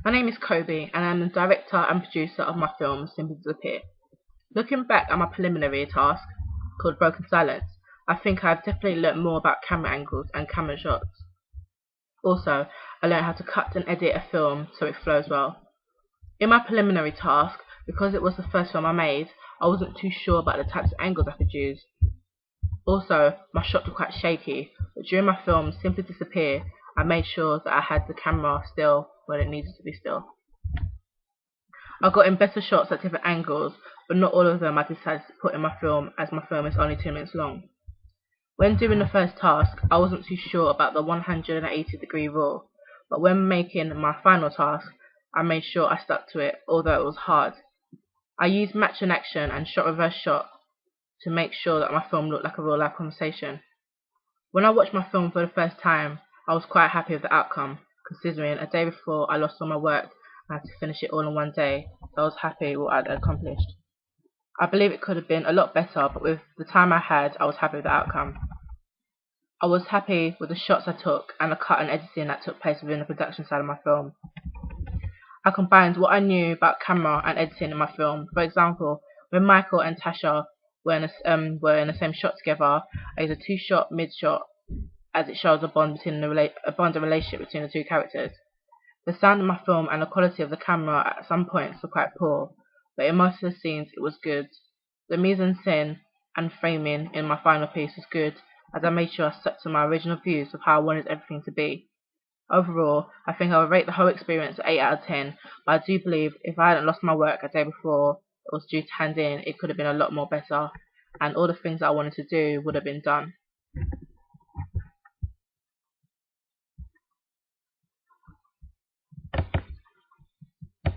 My name is Kobe, and I'm the director and producer of my film Simply Disappear. Looking back at my preliminary task, called Broken Silence, I think I've definitely learnt more about camera angles and camera shots. Also, I learned how to cut and edit a film so it flows well. In my preliminary task, because it was the first film I made, I wasn't too sure about the types of angles I could use. Also, my shots were quite shaky, but during my film Simply Disappear, I made sure that I had the camera still when it needed to be still. I got in better shots at different angles, but not all of them I decided to put in my film, as my film is only 2 minutes long. When doing the first task, I wasn't too sure about the 180-degree rule, but when making my final task, I made sure I stuck to it, although it was hard. I used match and action and shot reverse shot to make sure that my film looked like a real life conversation. When I watched my film for the first time, I was quite happy with the outcome, considering a day before I lost all my work and had to finish it all in one day, so I was happy with what I'd accomplished. I believe it could have been a lot better, but with the time I had, I was happy with the outcome. I was happy with the shots I took and the cut and editing that took place within the production side of my film. I combined what I knew about camera and editing in my film. For example, when Michael and Tasha were in the same shot together, I used a 2-shot mid-shot, as it shows a bond and relationship between the two characters. The sound of my film and the quality of the camera at some points were quite poor, but in most of the scenes it was good. The mise-en-scène and framing in my final piece was good, as I made sure I stuck to my original views of how I wanted everything to be. Overall, I think I would rate the whole experience 8 out of 10, but I do believe if I hadn't lost my work a day before it was due to hand in, it could have been a lot more better, and all the things I wanted to do would have been done.